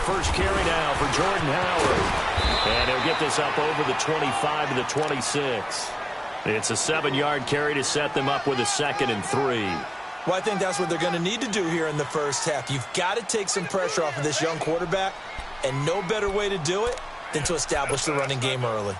First carry now for Jordan Howard. And he'll get this up over the 25 to the 26. It's a 7-yard carry to set them up with a 2nd and 3. Well, I think that's what they're going to need to do here in the first half. You've got to take some pressure off of this young quarterback, and no better way to do it than to establish the running game early.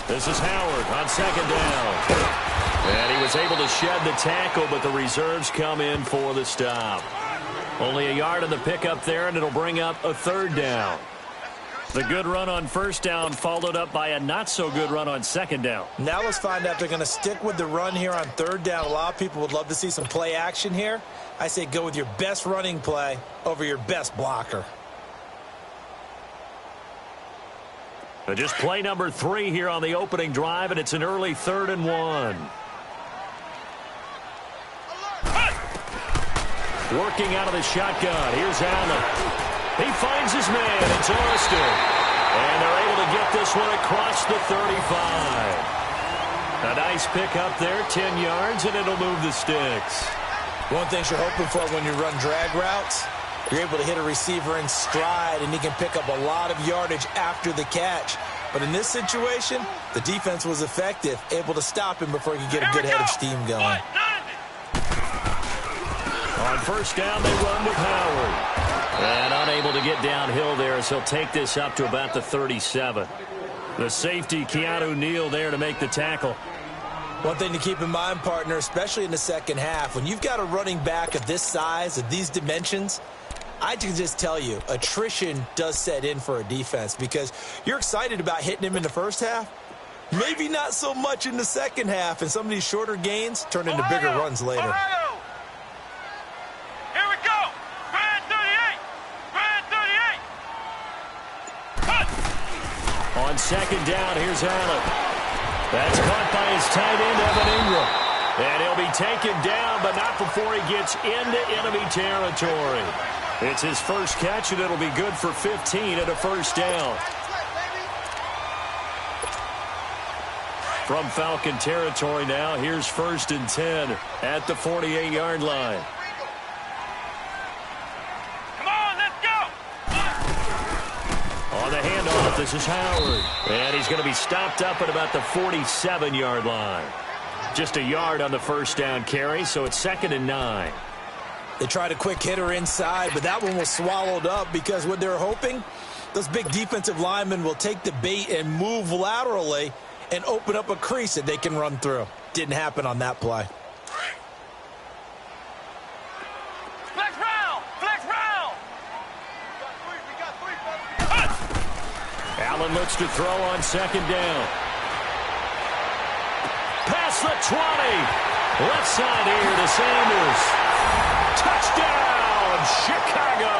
This is Howard on 2nd down. And he was able to shed the tackle, but the reserves come in for the stop. Only a yard on the pickup there, and it'll bring up a 3rd down. The good run on 1st down followed up by a not-so-good run on 2nd down. Now let's find out if they're going to stick with the run here on 3rd down. A lot of people would love to see some play action here. I say go with your best running play over your best blocker. Just play number 3 here on the opening drive, and it's an early 3rd and 1. Working out of the shotgun. Here's Allen. He finds his man. It's Austin. And they're able to get this one across the 35. A nice pick up there, 10 yards, and it'll move the sticks. One thing you're hoping for when you run drag routes, you're able to hit a receiver in stride, and he can pick up a lot of yardage after the catch. But in this situation, the defense was effective, able to stop him before he could get a good head of steam going. On 1st down, they run with Howard. And unable to get downhill there as he'll take this up to about the 37. The safety, Keanu Neal, there to make the tackle. One thing to keep in mind, partner, especially in the second half, when you've got a running back of this size, of these dimensions, I can just tell you, attrition does set in for a defense because you're excited about hitting him in the first half. Maybe not so much in the second half, and some of these shorter gains turn into bigger runs later. Here we go. Brand 38. Brand 38. On 2nd down, here's Allen. That's caught by his tight end, Evan Ingram. And he'll be taken down, but not before he gets into enemy territory. It's his first catch, and it'll be good for 15 at a 1st down. From Falcon territory now, here's 1st and 10 at the 48-yard line. Come on, let's go. On the handoff, this is Howard. And he's going to be stopped up at about the 47-yard line. Just a yard on the 1st down carry, so it's 2nd and 9. They tried a quick hitter inside, but that one was swallowed up because what they're hoping, those big defensive linemen will take the bait and move laterally and open up a crease that they can run through. Didn't happen on that play. Flex round. Flex round. We got three. Allen looks to throw on 2nd down. Past the 20. Left side here to Sanders. Touchdown, Chicago!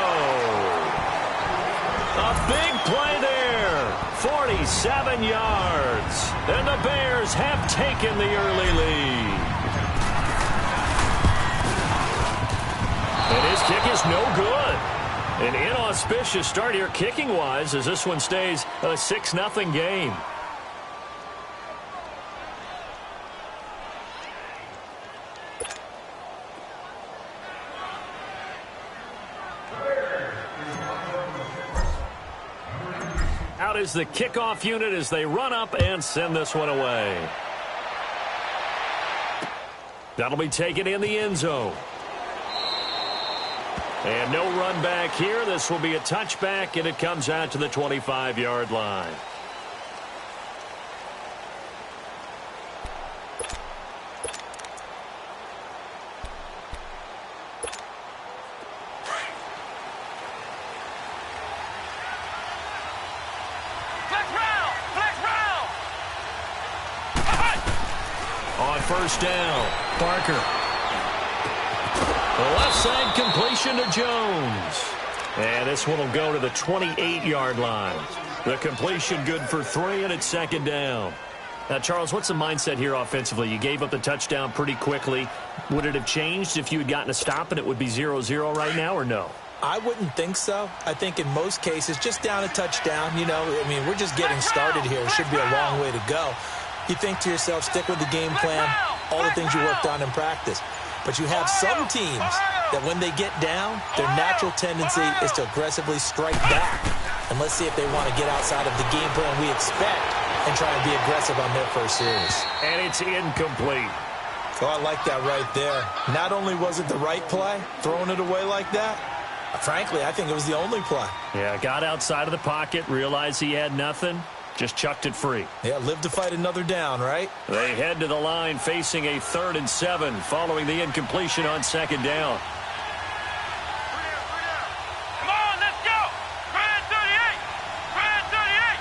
A big play there, 47 yards, and the Bears have taken the early lead. And his kick is no good. An inauspicious start here kicking-wise as this one stays a 6-0 game. Out is the kickoff unit as they run up and send this one away. That'll be taken in the end zone. And no run back here. This will be a touchback, and it comes out to the 25-yard line. On 1st down, Parker. The left side completion to Jones. And this one will go to the 28-yard line. The completion good for 3, and it's 2nd down. Now, Charles, what's the mindset here offensively? You gave up the touchdown pretty quickly. Would it have changed if you had gotten a stop and it would be 0-0 right now, or no? I wouldn't think so. I think in most cases, just down a touchdown, we're just getting started here. It should be a long way to go. You think to yourself, stick with the game plan, all the things you worked on in practice. But you have some teams that when they get down, their natural tendency is to aggressively strike back. And let's see if they want to get outside of the game plan we expect and try and be aggressive on their first series. And it's incomplete. Oh, I like that right there. Not only was it the right play, throwing it away like that, frankly, I think it was the only play. Yeah, got outside of the pocket, realized he had nothing, just chucked it free. Yeah, live to fight another down, right? They head to the line facing a 3rd and 7 following the incompletion on 2nd down. Come on, let's go. 38. 38.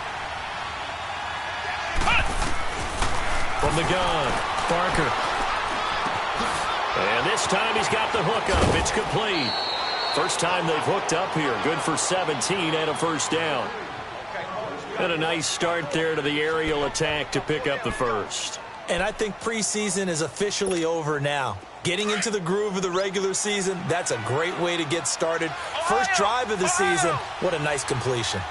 From the gun, Barker. And this time he's got the hook up. It's complete. First time they've hooked up here. Good for 17 and a first down. And a nice start there to the aerial attack to pick up the first. And I think preseason is officially over now. Getting into the groove of the regular season, that's a great way to get started. First drive of the season, what a nice completion.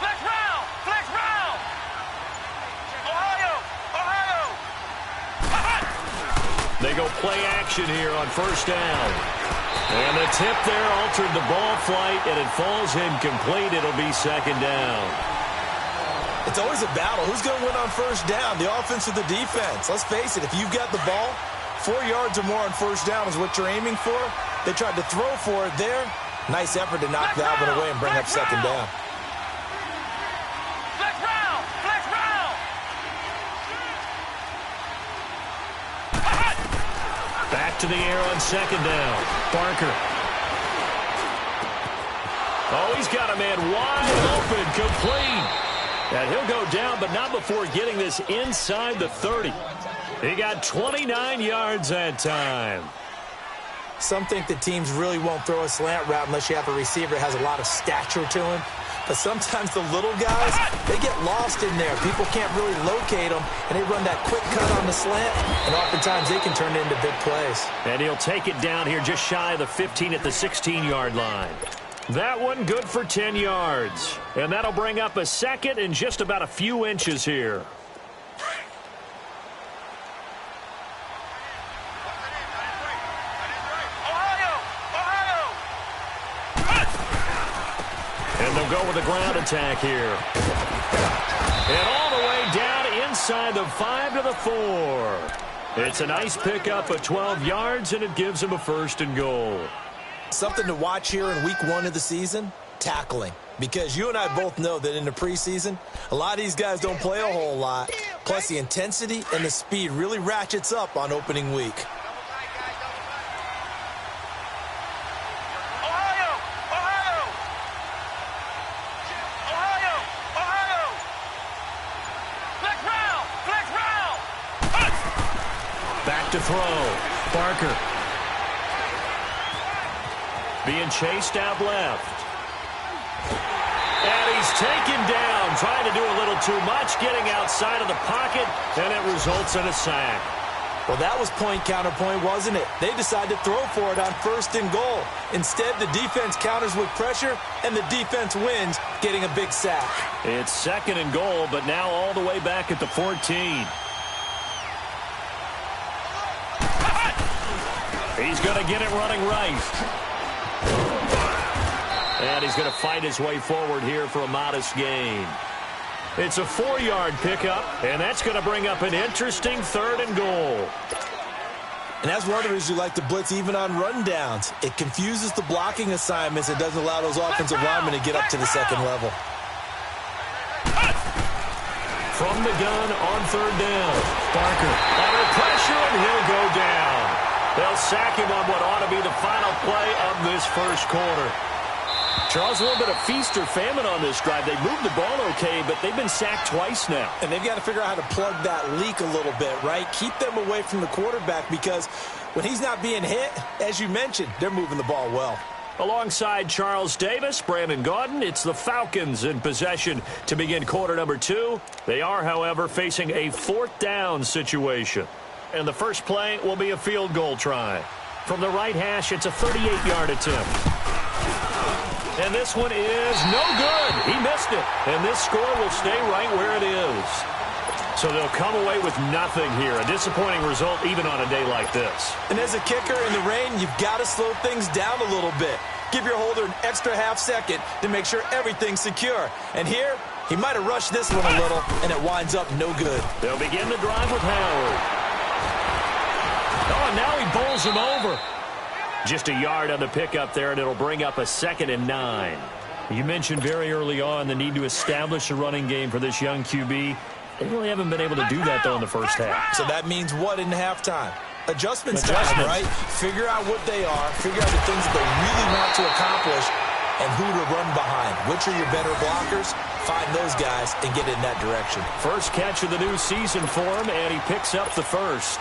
Flex round. Flex round. Ohio. They go play action here on first down. And the tip there altered the ball flight, and it falls incomplete. It'll be 2nd down. It's always a battle. Who's going to win on first down, the offense or the defense? Let's face it, if you've got the ball, 4 yards or more on first down is what you're aiming for. They tried to throw for it there. Nice effort to knock that one away and bring up 2nd down. Flex round. Flex round. Back to the air on 2nd down. Barker. Oh, he's got a man wide open, complete. And he'll go down, but not before getting this inside the 30. He got 29 yards that time. Some think that teams really won't throw a slant route unless you have a receiver that has a lot of stature to him. But sometimes the little guys, they get lost in there. People can't really locate them, and they run that quick cut on the slant, and oftentimes they can turn it into big plays. And he'll take it down here just shy of the 15 at the 16-yard line. That one good for 10 yards. And that'll bring up a 2nd and just about a few inches here. And they'll go with a ground attack here. And all the way down inside the 5 to the 4. It's a nice pickup of 12 yards, and it gives them a 1st and goal. Something to watch here in week 1 of the season, tackling. Because you and I both know that in the preseason, a lot of these guys don't play a whole lot. Plus, the intensity and the speed really ratchets up on opening week. Back to throw. Barker. Being chased out left. And he's taken down, trying to do a little too much, getting outside of the pocket, and it results in a sack. Well, that was point counterpoint, wasn't it? They decided to throw for it on 1st and goal. Instead, the defense counters with pressure, and the defense wins, getting a big sack. It's 2nd and goal, but now all the way back at the 14. He's going to get it running right. And he's going to fight his way forward here for a modest gain. It's a 4-yard pickup, and that's going to bring up an interesting 3rd and goal. And that's one of the reasons you like to blitz even on rundowns. It confuses the blocking assignments. It doesn't allow those offensive linemen to get up to the 2nd level. From the gun on 3rd down. Barker under pressure, and he'll go down. They'll sack him on what ought to be the final play of this first quarter. Charles, a little bit of feast or famine on this drive. They moved the ball okay, but they've been sacked twice now. And they've got to figure out how to plug that leak a little bit, right? Keep them away from the quarterback because when he's not being hit, as you mentioned, they're moving the ball well. Alongside Charles Davis, Brandon Gaudin, it's the Falcons in possession to begin quarter number 2. They are, however, facing a 4th down situation. And the first play will be a field goal try. From the right hash, it's a 38-yard attempt. And this one is no good. He missed it. And this score will stay right where it is. So they'll come away with nothing here. A disappointing result even on a day like this. And as a kicker in the rain, you've got to slow things down a little bit. Give your holder an extra half second to make sure everything's secure. And here, he might have rushed this one a little, and it winds up no good. They'll begin the drive with Howard. Oh, and now he bowls him over. Just a yard on the pickup there, and it'll bring up a 2nd and 9. You mentioned very early on the need to establish a running game for this young QB. They really haven't been able to do that, though, in the first half. So that means what in halftime? Adjustments time, right? Figure out what they are, figure out the things that they really want to accomplish, and who to run behind. Which are your better blockers? Find those guys and get in that direction. First catch of the new season for him, and he picks up the first.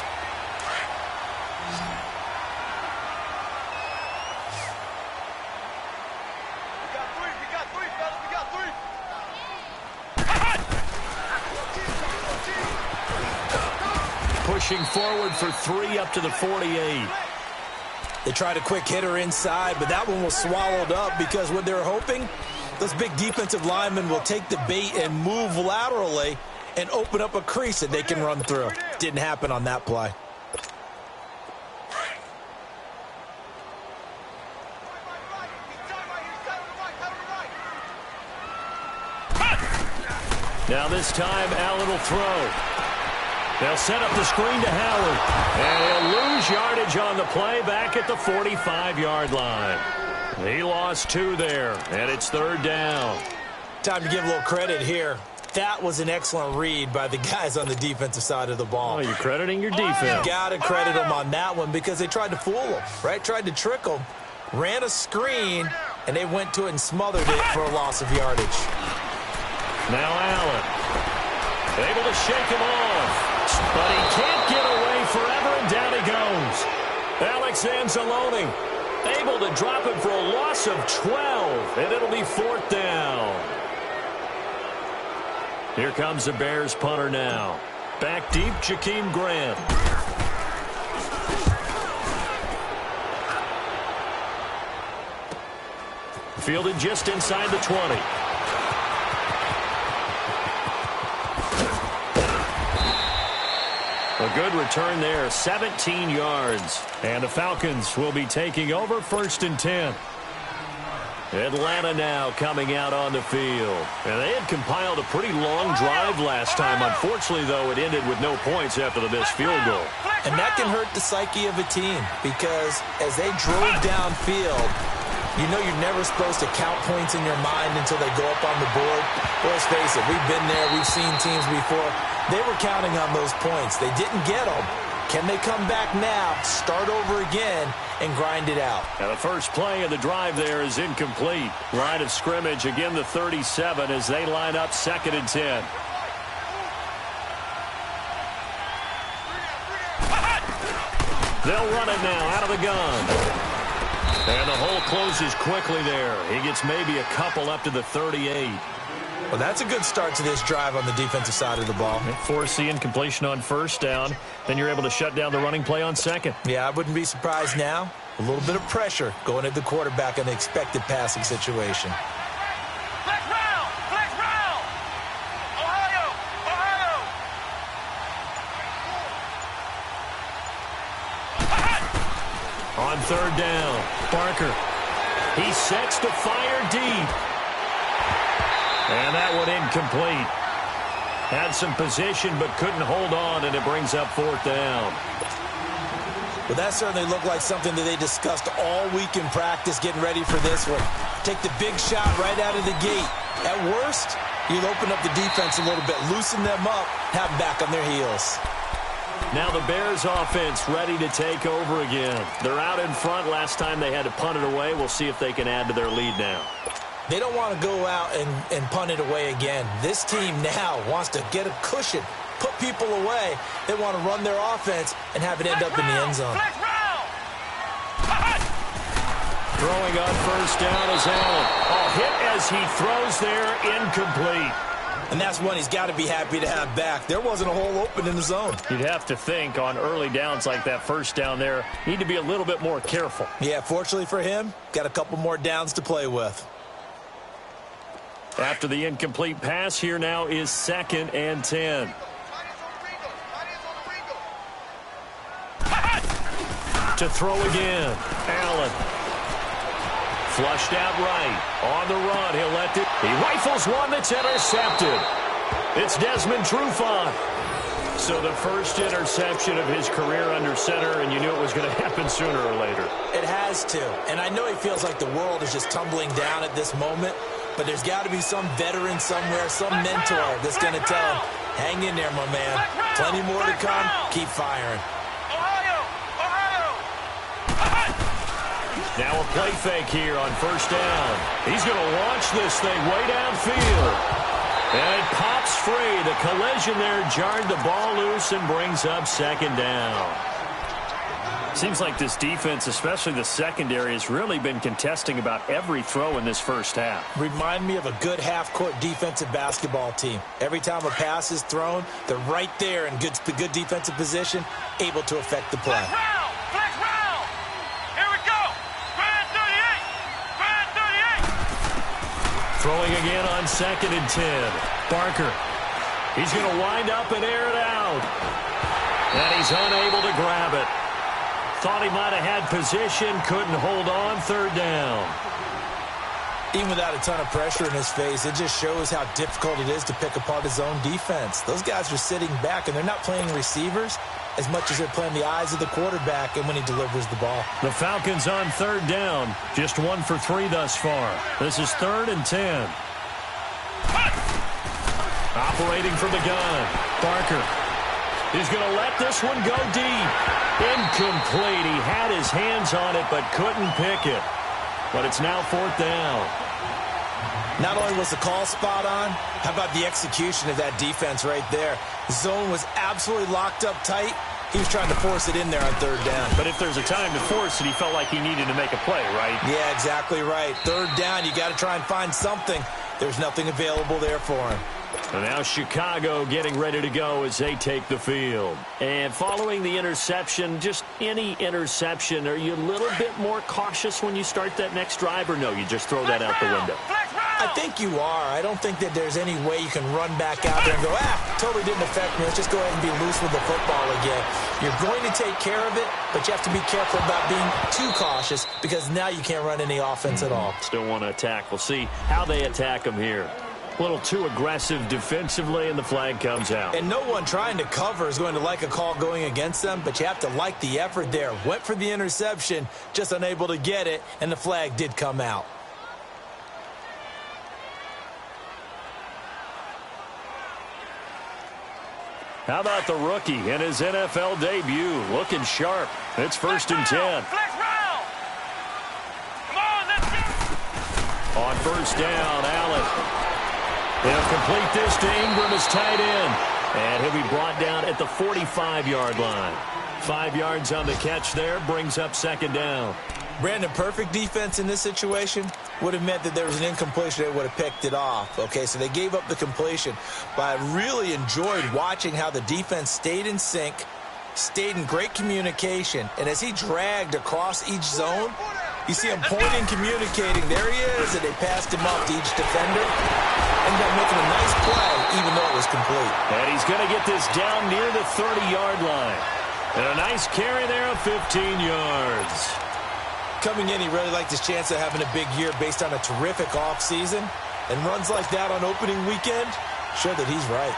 Pushing forward for 3 up to the 48. They tried a quick hitter inside, but that one was swallowed up because what they're hoping, those big defensive linemen will take the bait and move laterally and open up a crease that they can run through. Didn't happen on that play. Now this time, Allen will throw. They'll set up the screen to Howard. And he'll lose yardage on the play back at the 45-yard line. He lost 2 there, and it's 3rd down. Time to give a little credit here. That was an excellent read by the guys on the defensive side of the ball. Oh, you're crediting your defense. Got to credit them on that one because they tried to fool them, right? Tried to trick them. Ran a screen, and they went to it and smothered it for a loss of yardage. Now Allen. Able to shake him off. But he can't get away forever, and down he goes. Alex Anzalone able to drop him for a loss of 12, and it'll be 4th down. Here comes the Bears punter now. Back deep, Jakeem Grant. Fielded just inside the 20. A good return there, 17 yards. And the Falcons will be taking over 1st and 10. Atlanta now coming out on the field. And they had compiled a pretty long drive last time. Unfortunately, though, it ended with no points after the missed field goal. And that can hurt the psyche of a team because as they drove downfield, you know you're never supposed to count points in your mind until they go up on the board. Well, let's face it, we've been there. We've seen teams before. They were counting on those points. They didn't get them. Can they come back now, start over again, and grind it out? Now the first play of the drive there is incomplete. Line of scrimmage, again the 37 as they line up 2nd and 10. They'll run it now out of the gun. And the hole closes quickly there. He gets maybe a couple up to the 38. Well, that's a good start to this drive on the defensive side of the ball. Force the incompletion on 1st down. Then you're able to shut down the running play on 2nd. Yeah, I wouldn't be surprised now. A little bit of pressure going at the quarterback in the expected passing situation. Flex round! Flex round! Ohio! Ohio! On 3rd down, Barker. He sets to fire deep. And that one incomplete. Had some position but couldn't hold on, and it brings up 4th down. Well, that certainly looked like something that they discussed all week in practice getting ready for this one. Take the big shot right out of the gate. At worst, you'll open up the defense a little bit, loosen them up, have them back on their heels. Now the Bears offense ready to take over again. They're out in front. Last time they had to punt it away. We'll see if they can add to their lead now. They don't want to go out and punt it away again. This team now wants to get a cushion, put people away. They want to run their offense and have it end up in the end zone. Throwing on first down is Allen. Oh, hit as he throws there, incomplete. And that's one he's got to be happy to have back. There wasn't a hole open in the zone. You'd have to think on early downs like that first down there, need to be a little bit more careful. Yeah, fortunately for him, got a couple more downs to play with. After the incomplete pass, here now is 2nd and 10. To throw again, Allen. Flushed out right. On the run, he'll let it. He rifles one that's intercepted. It's Desmond Trufant. So the first interception of his career under center, and you knew it was going to happen sooner or later. It has to. And I know he feels like the world is just tumbling down at this moment, but there's got to be some veteran somewhere, some mentor that's going to tell him, hang in there, my man. Plenty more to come. Keep firing. Now a play fake here on first down. He's going to launch this thing way downfield. And it pops free. The collision there jarred the ball loose and brings up 2nd down. Seems like this defense, especially the secondary, has really been contesting about every throw in this first half. Remind me of a good half-court defensive basketball team. Every time a pass is thrown, they're right there in good defensive position, able to affect the play. Throwing again on 2nd and 10. Barker. He's going to wind up and air it out. And he's unable to grab it. Thought he might have had position, couldn't hold on, 3rd down. Even without a ton of pressure in his face, it just shows how difficult it is to pick apart his own defense. Those guys are sitting back, and they're not playing receivers as much as they're playing the eyes of the quarterback and when he delivers the ball. The Falcons on 3rd down. Just 1 for 3 thus far. This is 3rd and 10. Operating from the gun. Barker. He's going to let this one go deep. Incomplete. He had his hands on it but couldn't pick it. But it's now 4th down. Not only was the call spot on, how about the execution of that defense right there? The zone was absolutely locked up tight. He was trying to force it in there on 3rd down. But if there's a time to force it, he felt like he needed to make a play, right? Yeah, exactly right. 3rd down, you got to try and find something. There's nothing available there for him. And now Chicago getting ready to go as they take the field. And following the interception, just any interception, are you a little bit more cautious when you start that next drive, or no, you just throw that out the window? I think you are. I don't think that there's any way you can run back out there and go, totally didn't affect me. Let's just go ahead and be loose with the football again. You're going to take care of it, but you have to be careful about being too cautious because now you can't run any offense at all. Still want to attack. We'll see how they attack him here. A little too aggressive defensively, and the flag comes out. And no one trying to cover is going to like a call going against them, but you have to like the effort there. Went for the interception, just unable to get it, and the flag did come out. How about the rookie in his NFL debut? Looking sharp. It's 1st and 10. On first down, Allen. They'll complete this to Ingram as tight end. And he'll be brought down at the 45-yard line. 5 yards on the catch there, brings up 2nd down. Brandon, perfect defense in this situation would have meant that there was an incompletion. They would have picked it off. Okay, so they gave up the completion. But I really enjoyed watching how the defense stayed in sync, stayed in great communication. And as he dragged across each zone, you see him pointing, communicating. There he is, and they passed him off to each defender. Ended up making a nice play, even though it was complete. And he's going to get this down near the 30-yard line. And a nice carry there of 15 yards. Coming in, he really liked his chance of having a big year based on a terrific offseason. And runs like that on opening weekend show that he's right.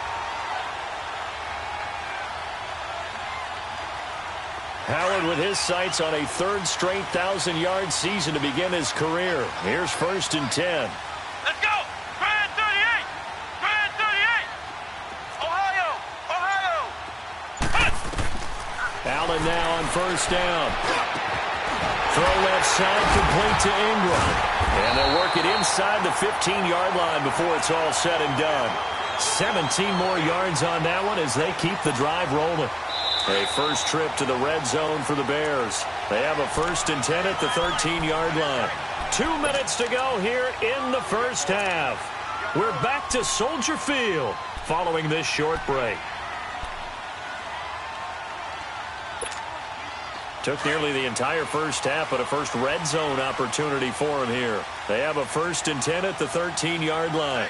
Howard with his sights on a 3rd straight 1,000-yard season to begin his career. Here's 1st and 10. Let's go! Grand 38! Grand 38! Ohio! Allen now on first down. Throw left side, complete to Ingram. And they'll work it inside the 15-yard line before it's all said and done. 17 more yards on that one as they keep the drive rolling. A first trip to the red zone for the Bears. They have a 1st and 10 at the 13-yard line. 2 minutes to go here in the first half. We're back to Soldier Field following this short break. Took nearly the entire first half, but a first red zone opportunity for him here. They have a 1st and 10 at the 13-yard line.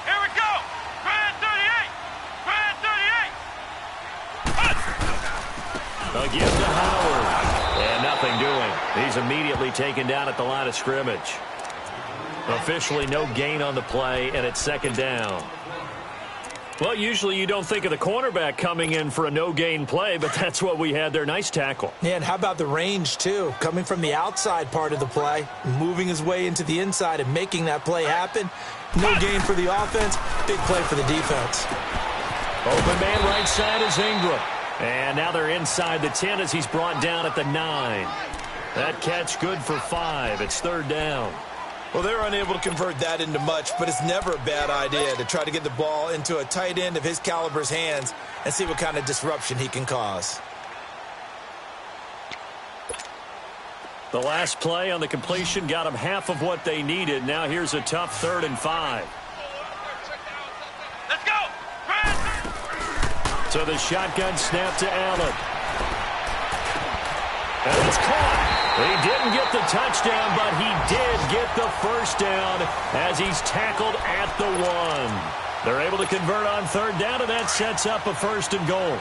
Here we go. Red 38. Red 38. A give to Howard. And nothing doing. He's immediately taken down at the line of scrimmage. Officially no gain on the play, and it's 2nd down. Well, usually you don't think of the cornerback coming in for a no-gain play, but that's what we had there. Nice tackle. Yeah, and how about the range, too? Coming from the outside part of the play, moving his way into the inside and making that play happen. No gain for the offense, big play for the defense. Open man right side is Ingram. And now they're inside the 10 as he's brought down at the 9. That catch good for 5. It's 3rd down. Well, they're unable to convert that into much, but it's never a bad idea to try to get the ball into a tight end of his caliber's hands and see what kind of disruption he can cause. The last play on the completion got them half of what they needed. Now here's a tough 3rd and 5. Let's go. So the shotgun snap to Allen. And it's caught. He didn't get the touchdown, but he did get the first down as he's tackled at the 1. They're able to convert on 3rd down, and that sets up a 1st and goal.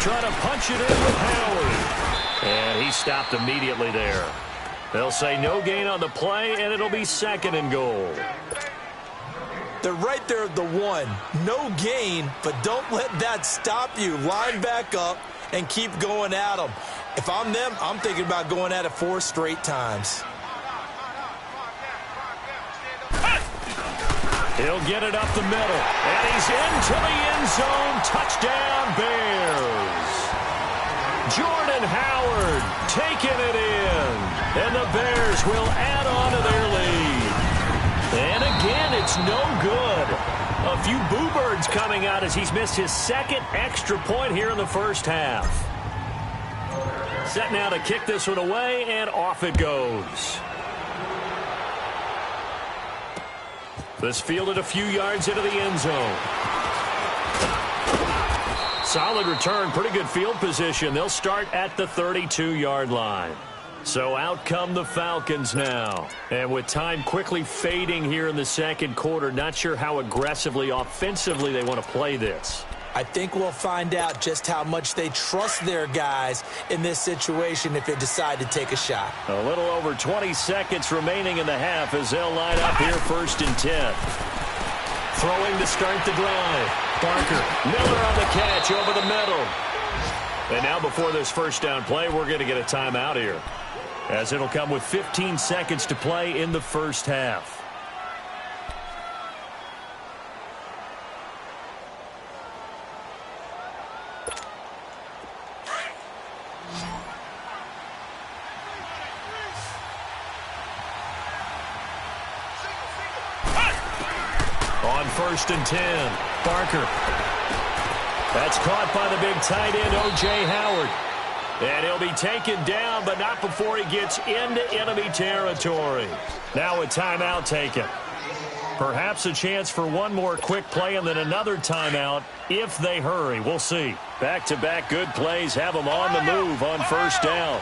Trying to punch it in with Howard. And he stopped immediately there. They'll say no gain on the play, and it'll be 2nd and goal. They're right there at the 1. No gain, but don't let that stop you. Line back up and keep going at them. If I'm them, I'm thinking about going at it 4 straight times. He'll get it up the middle, and he's into the end zone. Touchdown, Bears. Jordan Howard taking it in, and the Bears will add on to their lead. And again, it's no good. A few boo birds coming out as he's missed his 2nd extra point here in the first half. Set now to kick this one away, and off it goes. This fielded a few yards into the end zone. Solid return, pretty good field position. They'll start at the 32-yard line. So out come the Falcons now. And with time quickly fading here in the 2nd quarter, not sure how aggressively, offensively they want to play this. I think we'll find out just how much they trust their guys in this situation if they decide to take a shot. A little over 20 seconds remaining in the half as they'll line up here 1st and 10. Throwing to start the drive. Parker, Miller on the catch over the middle. And now before this first down play, we're going to get a timeout here, as it'll come with 15 seconds to play in the first half. On 1st and 10, Parker. That's caught by the big tight end, O.J. Howard. And he'll be taken down, but not before he gets into enemy territory. Now a timeout taken. Perhaps a chance for one more quick play and then another timeout if they hurry. We'll see. Back-to-back good plays have them on the move on 1st down.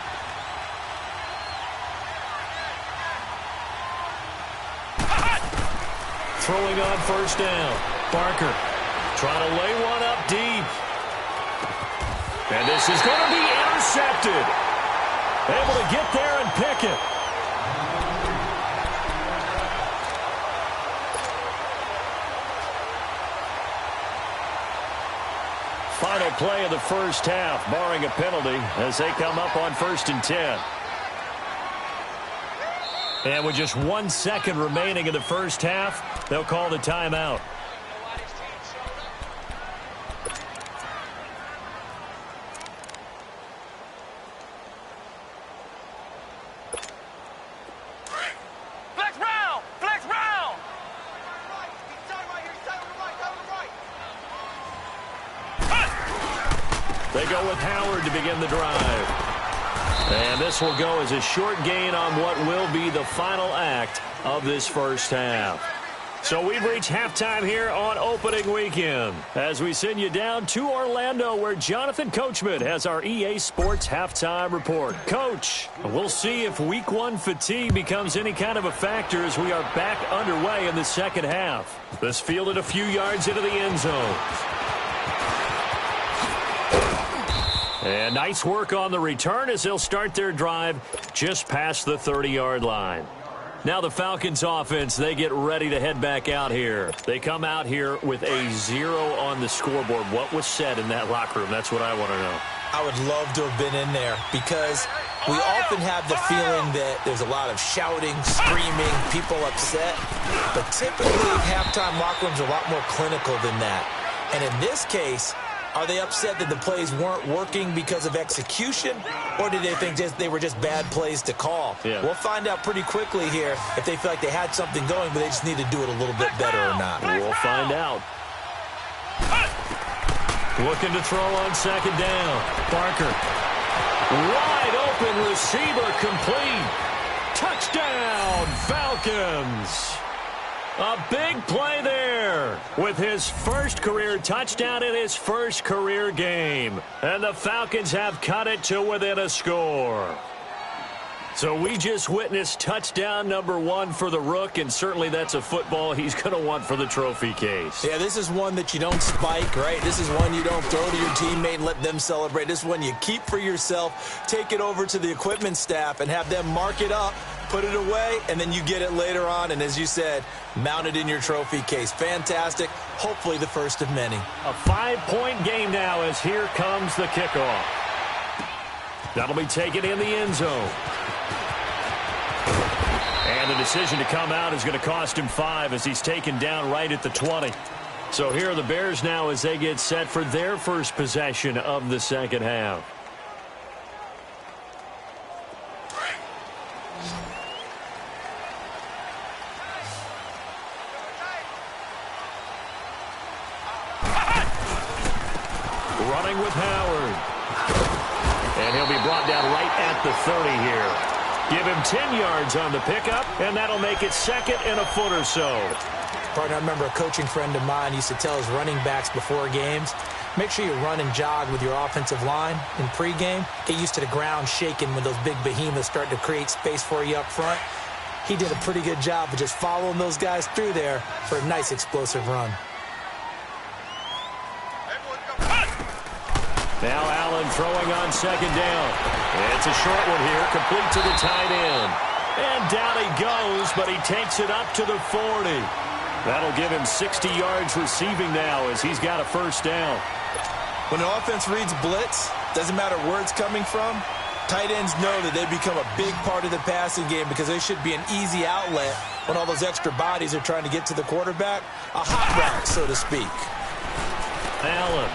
Throwing on 1st down. Parker trying to lay one up deep. And this is going to be intercepted. Able to get there and pick it. Final play of the first half, barring a penalty, as they come up on 1st and 10. And with just 1 second remaining in the first half, they'll call the timeout. Flex round! Flex round! They go with Howard to begin the drive. And this will go as a short gain on what will be the final act of this first half. So we've reached halftime here on opening weekend as we send you down to Orlando where Jonathan Coachman has our EA Sports halftime report. Coach, we'll see if week one fatigue becomes any kind of a factor as we are back underway in the second half. This fielded a few yards into the end zone. And nice work on the return as they'll start their drive just past the 30-yard line. Now the Falcons offense, they get ready to head back out here. They come out here with a 0 on the scoreboard. What was said in that locker room? That's what I want to know. I would love to have been in there because we often have the feeling that there's a lot of shouting, screaming, people upset. But typically, halftime locker rooms are a lot more clinical than that. And in this case, are they upset that the plays weren't working because of execution, or did they think they were just bad plays to call? Yeah. We'll find out pretty quickly here if they feel like they had something going, but they just need to do it a little bit better or not. We'll find out. Looking to throw on second down. Barker. Wide open receiver complete. Touchdown, Falcons. A big play there with his first career touchdown in his first career game. And the Falcons have cut it to within a score. So we just witnessed touchdown number 1 for the Rook, and certainly that's a football he's going to want for the trophy case. Yeah, this is one that you don't spike, right? This is one you don't throw to your teammate and let them celebrate. This is one you keep for yourself, take it over to the equipment staff, and have them mark it up, put it away, and then you get it later on, and as you said, mount it in your trophy case. Fantastic. Hopefully the first of many. A 5-point game now as here comes the kickoff. That'll be taken in the end zone. And the decision to come out is going to cost him 5 as he's taken down right at the 20. So here are the Bears now as they get set for their first possession of the second half. Running with Howard. And he'll be brought down right at the 30 here. Give him 10 yards on the pickup, and that'll make it second and a foot or so. Partner, I remember a coaching friend of mine used to tell his running backs before games, make sure you run and jog with your offensive line in pregame. Get used to the ground shaking when those big behemoths start to create space for you up front. He did a pretty good job of just following those guys through there for a nice explosive run. Now Allen throwing on second down. It's a short one here, complete to the tight end. And down he goes, but he takes it up to the 40. That'll give him 60 yards receiving now as he's got a first down. When the offense reads blitz, doesn't matter where it's coming from, tight ends know that they become a big part of the passing game because they should be an easy outlet when all those extra bodies are trying to get to the quarterback. A hot route, so to speak. Allen.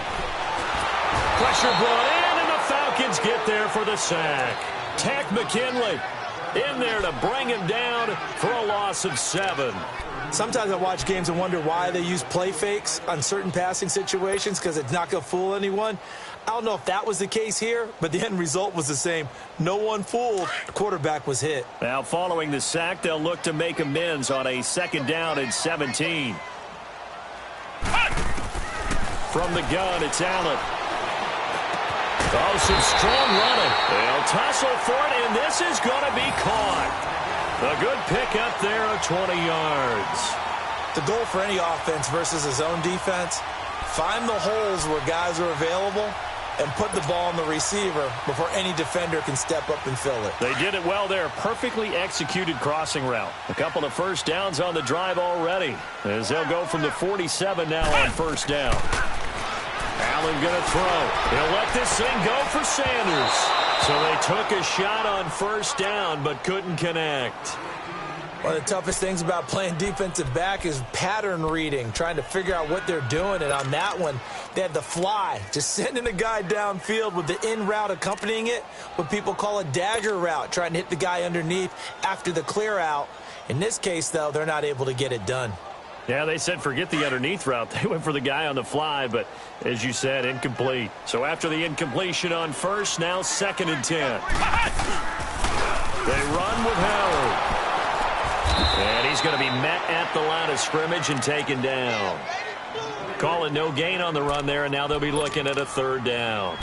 Pressure brought in, and the Falcons get there for the sack. Tack McKinley in there to bring him down for a loss of 7. Sometimes I watch games and wonder why they use play fakes on certain passing situations because it's not going to fool anyone. I don't know if that was the case here, but the end result was the same. No one fooled. The quarterback was hit. Now following the sack, they'll look to make amends on a second down and 17. From the gun, it's Allen. Oh, some strong running. They'll tussle for it, and this is going to be caught. A good pick up there of 20 yards. The goal for any offense versus a zone defense, find the holes where guys are available and put the ball on the receiver before any defender can step up and fill it. They did it well there. Perfectly executed crossing route. A couple of first downs on the drive already as they'll go from the 47 now on first down. Allen going to throw. He'll let this thing go for Sanders. So they took a shot on first down but couldn't connect. One of the toughest things about playing defensive back is pattern reading, trying to figure out what they're doing. And on that one, they had the fly, just sending a guy downfield with the in route accompanying it, what people call a dagger route, trying to hit the guy underneath after the clear out. In this case, though, they're not able to get it done. Yeah, they said forget the underneath route. They went for the guy on the fly, but as you said, incomplete. So after the incompletion on first, now 2nd and 10. They run with Howard. And he's going to be met at the line of scrimmage and taken down. Call it no gain on the run there, and now they'll be looking at a 3rd down.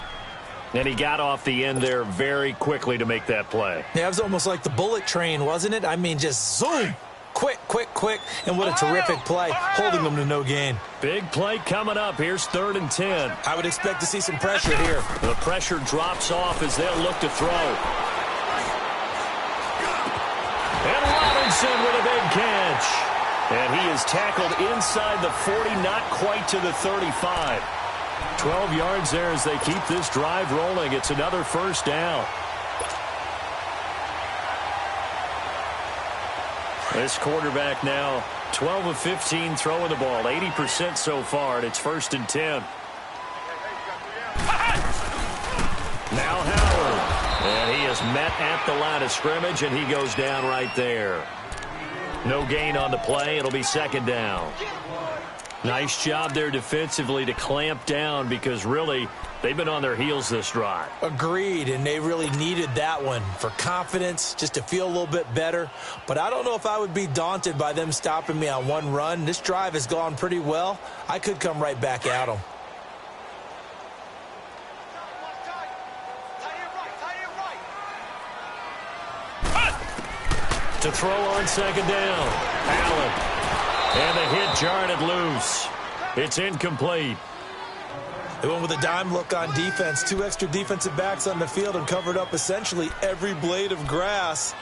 And he got off the end there very quickly to make that play. Yeah, it was almost like the bullet train, wasn't it? I mean, just zoom. Quick, quick, quick. And what a terrific play, holding them to no gain. Big play coming up. Here's 3rd and 10. I would expect to see some pressure here. The pressure drops off as they'll look to throw. And Robinson with a big catch. And he is tackled inside the 40, not quite to the 35. 12 yards there as they keep this drive rolling. It's another 1st down. This quarterback now 12 of 15 throwing the ball, 80% so far, and it's 1st and 10. Now Howard, and he is met at the line of scrimmage, and he goes down right there. No gain on the play. It'll be 2nd down. Nice job there defensively to clamp down because really they've been on their heels this drive. Agreed, and they really needed that one for confidence, just to feel a little bit better. But I don't know if I would be daunted by them stopping me on one run. This drive has gone pretty well. I could come right back at them. To throw on 2nd down. Allen. And the hit jarred it loose. It's incomplete. They went with a dime look on defense. 2 extra defensive backs on the field and covered up essentially every blade of grass.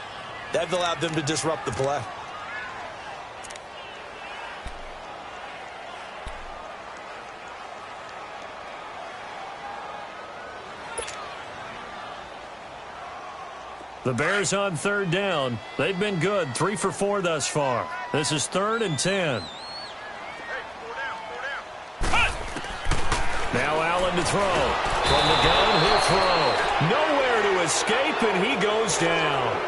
That allowed them to disrupt the play. The Bears on 3rd down. They've been good, 3 for 4 thus far. This is 3rd and 10. Now Allen to throw. From the gun, he'll throw. Nowhere to escape, and he goes down.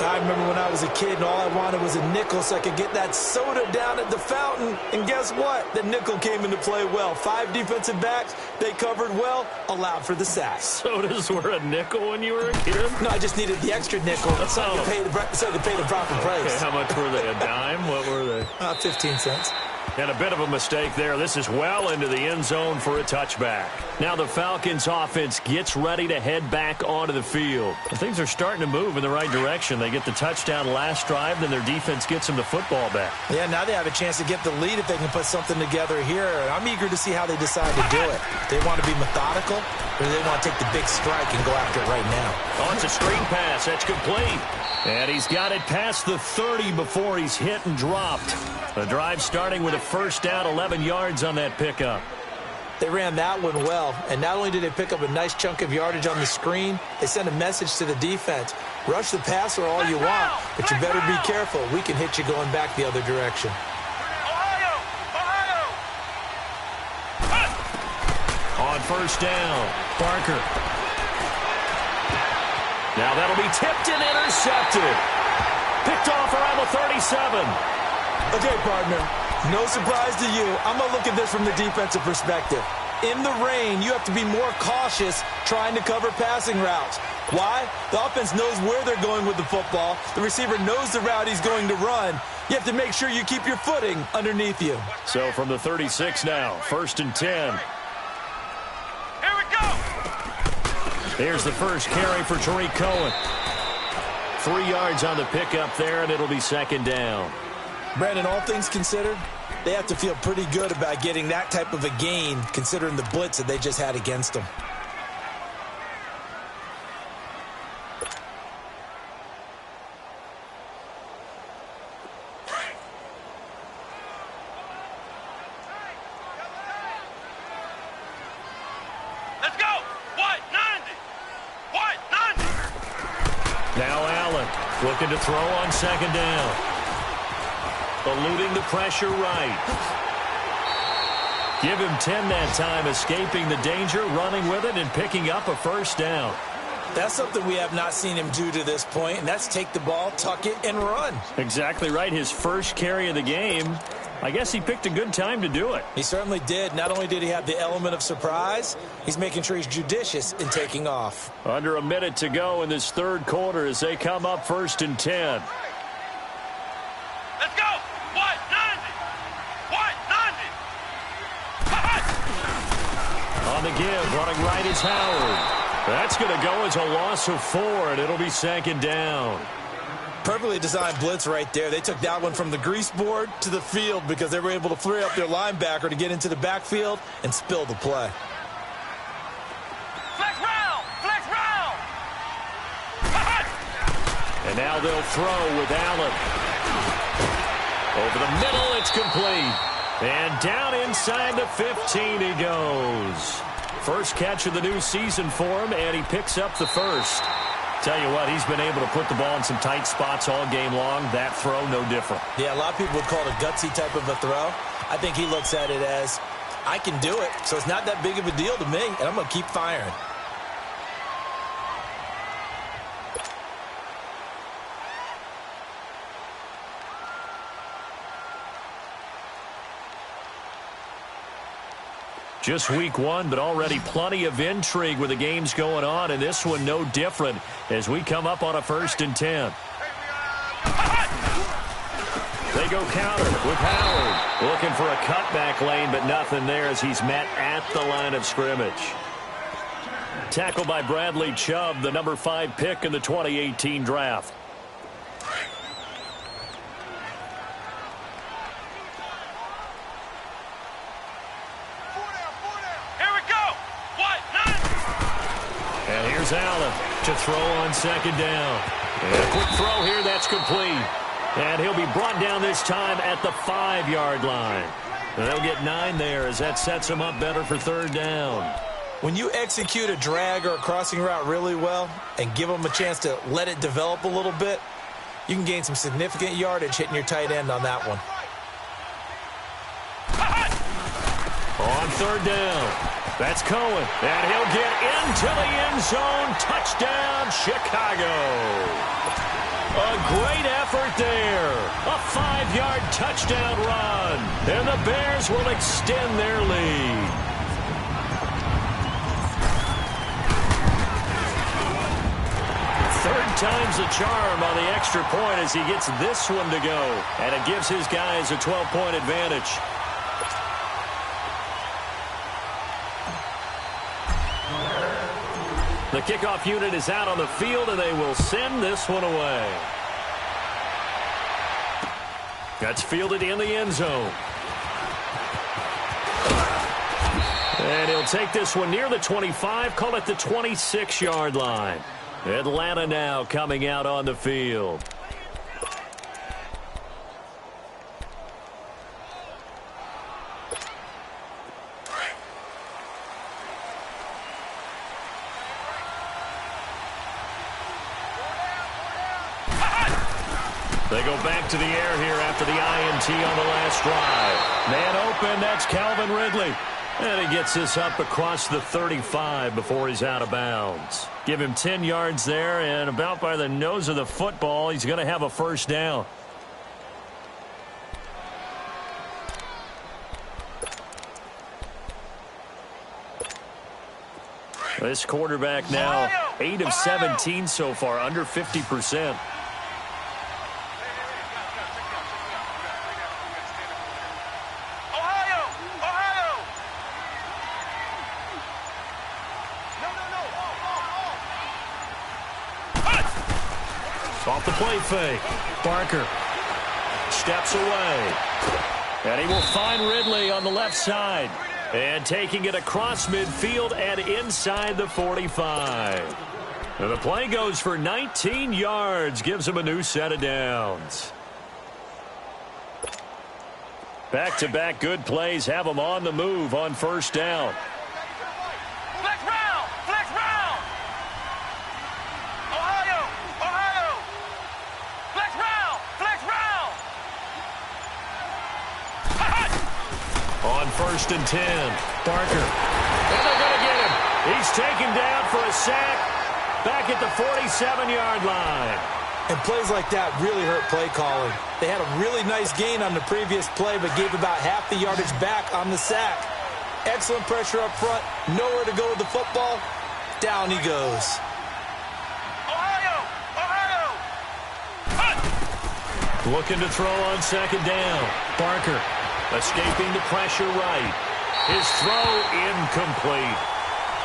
I remember when I was a kid and all I wanted was a nickel so I could get that soda down at the fountain. And guess what? The nickel came into play well. 5 defensive backs. They covered well, allowed for the sack. Sodas were a nickel when you were a kid? No, I just needed the extra nickel so I could pay the proper price. Okay, how much were they? A dime? What were they? 15 cents. And a bit of a mistake there. This is well into the end zone for a touchback. Now the Falcons offense gets ready to head back onto the field. And things are starting to move in the right direction. They get the touchdown last drive, then their defense gets them the football back. Yeah, now they have a chance to get the lead if they can put something together here. I'm eager to see how they decide to do it. They want to be methodical, or they want to take the big strike and go after it right now. Oh, it's a screen pass. That's complete. And he's got it past the 30 before he's hit and dropped. The drive starting with a 1st down, 11 yards on that pickup. They ran that one well, and not only did they pick up a nice chunk of yardage on the screen, they sent a message to the defense. Rush the passer all you want, but you better be careful. We can hit you going back the other direction. On 1st down, Barker. Now that'll be tipped and intercepted. Picked off around the 37. Okay, partner, no surprise to you. I'm going to look at this from the defensive perspective. In the rain, you have to be more cautious trying to cover passing routes. Why? The offense knows where they're going with the football. The receiver knows the route he's going to run. You have to make sure you keep your footing underneath you. So from the 36 now, 1st and 10. Here we go. Here's the first carry for Tariq Cohen. 3 yards on the pickup there, and it'll be 2nd down. Brandon, all things considered, they have to feel pretty good about getting that type of a gain, considering the blitz that they just had against them. Let's go. White 90. White 90. Now Allen looking to throw on 2nd down. Eluding the pressure right. Give him 10 that time, escaping the danger, running with it, and picking up a 1st down. That's something we have not seen him do to this point, and that's take the ball, tuck it, and run. Exactly right. His first carry of the game, I guess he picked a good time to do it. He certainly did. Not only did he have the element of surprise, he's making sure he's judicious in taking off. Under a minute to go in this third quarter as they come up 1st and 10. Let's go. What? 90. What? 90. On the give, running right is Howard. That's going to go as a loss of 4, and it'll be 2nd down. Perfectly designed blitz right there. They took that one from the grease board to the field because they were able to free up their linebacker to get into the backfield and spill the play. Flex round. Flex round. And now they'll throw with Allen. Over the middle, it's complete. And down inside the 15 he goes. First catch of the new season for him, and he picks up the first. Tell you what, he's been able to put the ball in some tight spots all game long. That throw, no different. Yeah, a lot of people would call it a gutsy type of a throw. I think he looks at it as, I can do it, so it's not that big of a deal to me, and I'm going to keep firing. Just week 1, but already plenty of intrigue with the games going on, and this one no different as we come up on a 1st and 10. They go counter with Howard. Looking for a cutback lane, but nothing there as he's met at the line of scrimmage. Tackled by Bradley Chubb, the number 5 pick in the 2018 draft. Allen to throw on 2nd down. And a quick throw here, that's complete. And he'll be brought down this time at the 5-yard line. And they'll get 9 there as that sets him up better for 3rd down. When you execute a drag or a crossing route really well and give them a chance to let it develop a little bit, you can gain some significant yardage hitting your tight end on that one. On 3rd down. That's Cohen, and he'll get into the end zone. Touchdown, Chicago. A great effort there. A 5-yard touchdown run, and the Bears will extend their lead. Third time's the charm on the extra point as he gets this one to go, and it gives his guys a 12-point advantage. The kickoff unit is out on the field, and they will send this one away. That's fielded in the end zone. And he'll take this one near the 25, call it the 26-yard line. Atlanta now coming out on the field. They go back to the air here after the INT on the last drive. Man open, that's Calvin Ridley. And he gets this up across the 35 before he's out of bounds. Give him 10 yards there, and about by the nose of the football, he's going to have a 1st down. This quarterback now 8 of 17 so far, under 50%. Off the play fake. Barker steps away. And he will find Ridley on the left side. And taking it across midfield and inside the 45. And the play goes for 19 yards. Gives him a new set of downs. Back-to-back good plays have him on the move on 1st down. Flex round. Flex round. Ohio. Ohio. Flex round. Flex round. On 1st and 10, Barker. And they're going to get him. He's taken down for a sack back at the 47-yard line. And plays like that really hurt play calling. They had a really nice gain on the previous play, but gave about half the yardage back on the sack. Excellent pressure up front. Nowhere to go with the football. Down he goes. Ohio! Looking to throw on second down. Barker escaping the pressure right. His throw incomplete.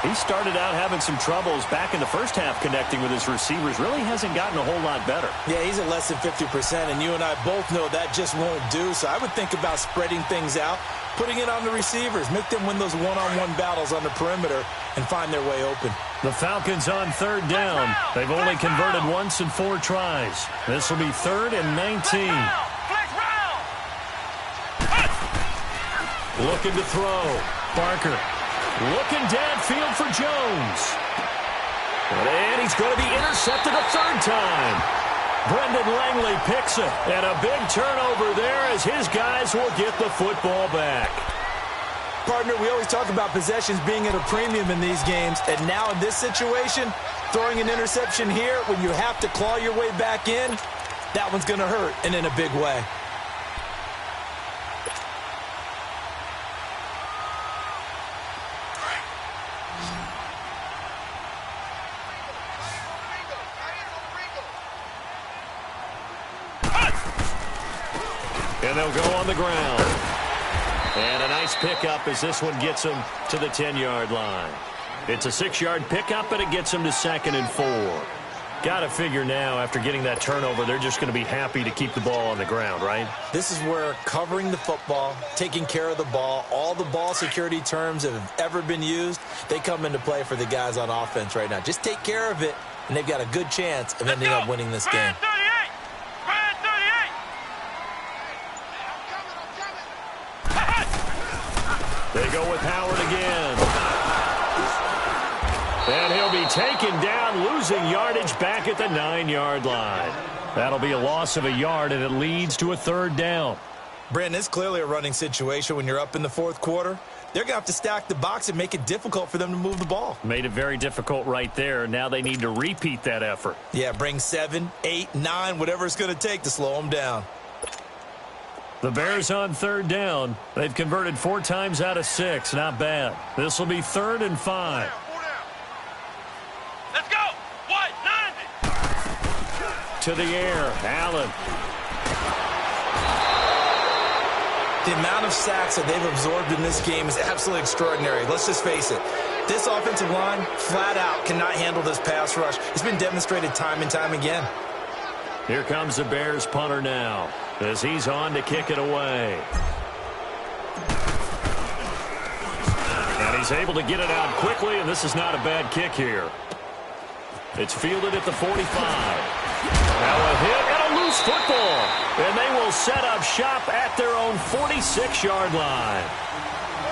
He started out having some troubles back in the first half connecting with his receivers. Really hasn't gotten a whole lot better. Yeah, he's at less than 50%, and you and I both know that just won't do. So I would think about spreading things out, putting it on the receivers, make them win those one-on-one battles on the perimeter and find their way open. The Falcons on third down. They've only converted once in 4 tries. This will be 3rd and 19. Looking to throw. Barker looking downfield for Jones. And he's going to be intercepted a 3rd time. Brendan Langley picks it. And a big turnover there as his guys will get the football back. Partner, we always talk about possessions being at a premium in these games. And now in this situation, throwing an interception here when you have to claw your way back in, that one's going to hurt, and in a big way. And they'll go on the ground. And a nice pickup as this one gets him to the 10-yard line. It's a 6-yard pickup, and it gets him to 2nd and 4. Got to figure now, after getting that turnover, they're just going to be happy to keep the ball on the ground, right? This is where covering the football, taking care of the ball, all the ball security terms that have ever been used, they come into play for the guys on offense right now. Just take care of it, and they've got a good chance of ending up winning this game. They go with Howard again. And he'll be taken down, losing yardage back at the 9-yard line. That'll be a loss of a yard, and it leads to a 3rd down. Brandon, it's clearly a running situation when you're up in the 4th quarter. They're going to have to stack the box and make it difficult for them to move the ball. Made it very difficult right there. Now they need to repeat that effort. Yeah, bring 7, 8, 9, whatever it's going to take to slow them down. The Bears on 3rd down. They've converted 4 times out of 6. Not bad. This will be 3rd and 5. Let's go. 190. To the air. Allen. The amount of sacks that they've absorbed in this game is absolutely extraordinary. Let's just face it. This offensive line, flat out, cannot handle this pass rush. It's been demonstrated time and time again. Here comes the Bears punter now, as he's on to kick it away. And he's able to get it out quickly, and this is not a bad kick here. It's fielded at the 45. Now a hit and a loose football. And they will set up shop at their own 46-yard line.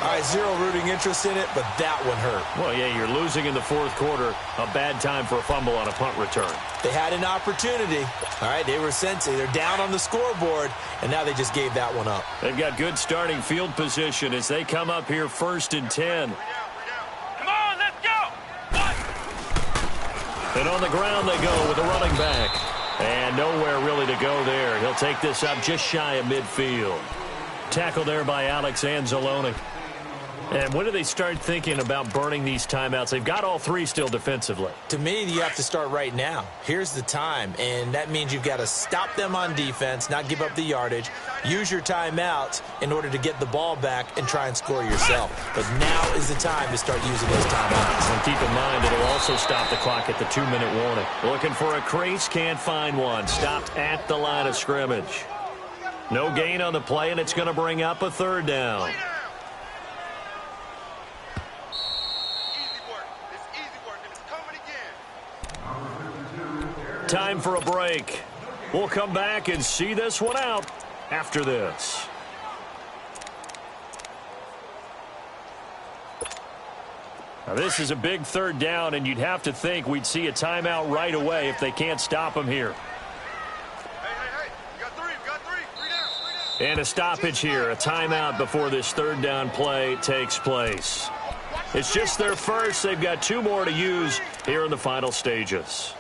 All right, zero rooting interest in it, but that one hurt. Well, yeah, you're losing in the 4th quarter. A bad time for a fumble on a punt return. They had an opportunity. All right, they were sensing. They're down on the scoreboard, and now they just gave that one up. They've got good starting field position as they come up here 1st and 10. Come on, let's go. And on the ground they go with a running back. And nowhere really to go there. He'll take this up just shy of midfield. Tackle there by Alex Anzalone. And when do they start thinking about burning these timeouts? They've got all 3 still defensively. To me, you have to start right now. Here's the time, and that means you've got to stop them on defense, not give up the yardage, use your timeouts in order to get the ball back and try and score yourself. But now is the time to start using those timeouts. And keep in mind, it'll also stop the clock at the 2-minute warning. Looking for a crease, can't find one. Stopped at the line of scrimmage. No gain on the play, and it's going to bring up a 3rd down. Time for a break. We'll come back and see this one out after this. Now, this is a big 3rd down, and you'd have to think we'd see a timeout right away if they can't stop him here. Hey, we got 3, we got 3. 3 down, 3 down. And a stoppage here, a timeout before this 3rd down play takes place. It's just their first. They've got 2 more to use here in the final stages.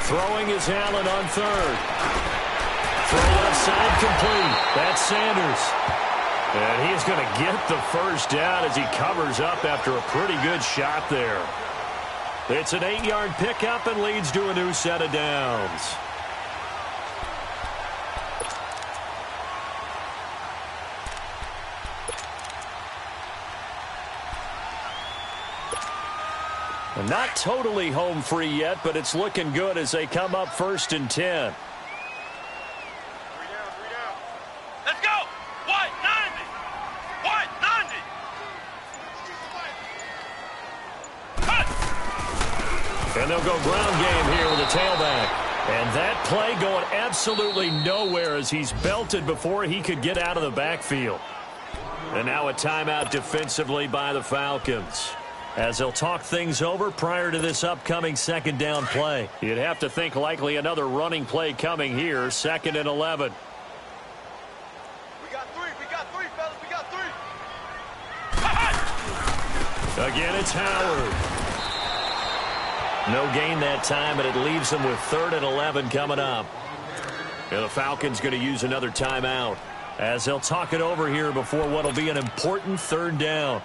Throwing is Allen on third. Throw left side complete. That's Sanders. And he's going to get the first down as he covers up after a pretty good shot there. It's an 8-yard pickup and leads to a new set of downs. Not totally home free yet, but it's looking good as they come up 1st and 10. 3 down. Let's go. White 90. White 90. And they'll go ground game here with a tailback. And that play going absolutely nowhere as he's belted before he could get out of the backfield. And now a timeout defensively by the Falcons, as they'll talk things over prior to this upcoming 2nd down play. You'd have to think likely another running play coming here, 2nd and 11. We got three, fellas. We got three. Again, it's Howard. No gain that time, and it leaves them with 3rd and 11 coming up. And the Falcons going to use another timeout as they'll talk it over here before what will be an important 3rd down.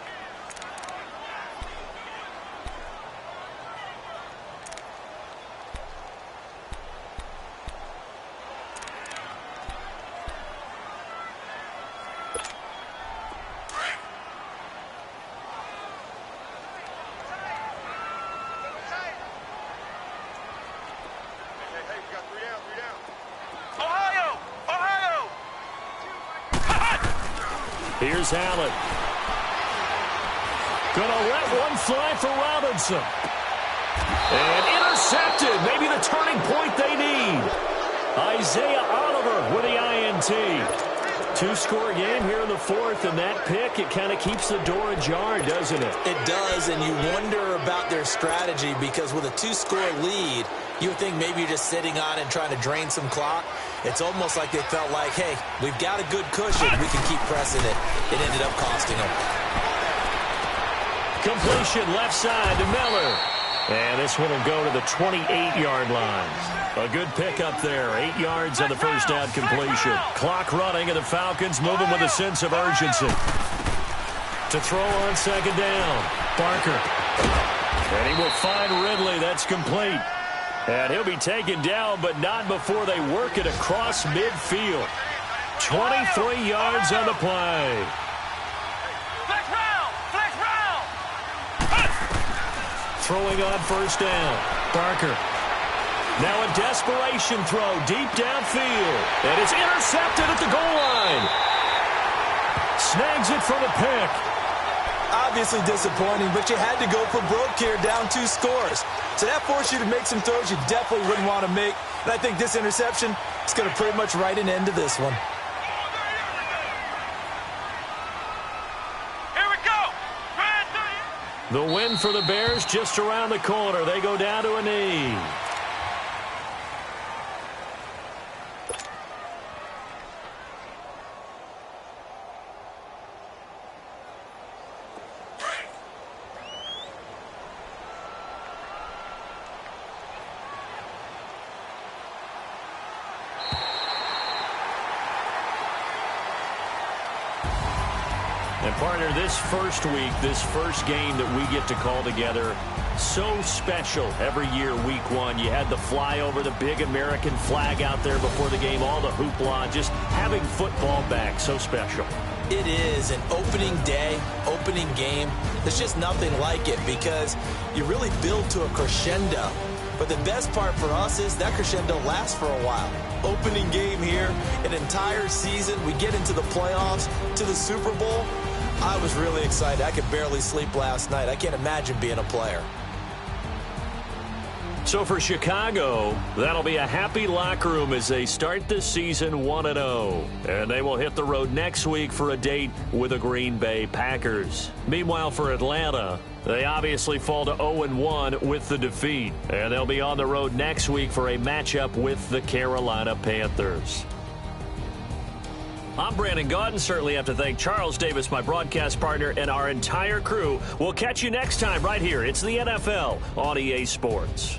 Here's Allen. Gonna let one fly for Robinson. And intercepted. Maybe the turning point they need. Isaiah Oliver with the INT. 2-score game here in the 4th, and that pick, it kind of keeps the door ajar, doesn't it? It does, and you wonder about their strategy because with a 2-score lead, you would think maybe you're just sitting on it and trying to drain some clock. It's almost like they felt like, hey, we've got a good cushion. We can keep pressing it. It ended up costing them. Completion left side to Miller. And this one will go to the 28-yard line. A good pickup there. 8 yards on the first down completion. Clock running, and the Falcons moving with a sense of urgency. To throw on 2nd down. Barker. And he will find Ridley. That's complete. And he'll be taken down, but not before they work it across midfield. 23 yards on the play. Flex round. Throwing on 1st down. Barker. Now a desperation throw deep downfield. And it's intercepted at the goal line. Snags it for the pick. Obviously disappointing, but you had to go for broke here, down 2 scores. So that forced you to make some throws you definitely wouldn't want to make. And I think this interception is going to pretty much write an end to this one. Here we go. The win for the Bears just around the corner. They go down to a knee. And, partner, this first week, this first game that we get to call together, so special every year, week 1. You had the flyover, the big American flag out there before the game, all the hoopla, just having football back, so special. It is an opening day, opening game. There's just nothing like it because you really build to a crescendo. But the best part for us is that crescendo lasts for a while. Opening game here, an entire season. We get into the playoffs, to the Super Bowl. I was really excited. I could barely sleep last night. I can't imagine being a player. So for Chicago, that'll be a happy locker room as they start this season 1-0. And they will hit the road next week for a date with the Green Bay Packers. Meanwhile, for Atlanta, they obviously fall to 0-1 with the defeat. And they'll be on the road next week for a matchup with the Carolina Panthers. I'm Brandon Gaudin. Certainly have to thank Charles Davis, my broadcast partner, and our entire crew. We'll catch you next time right here. It's the NFL on EA Sports.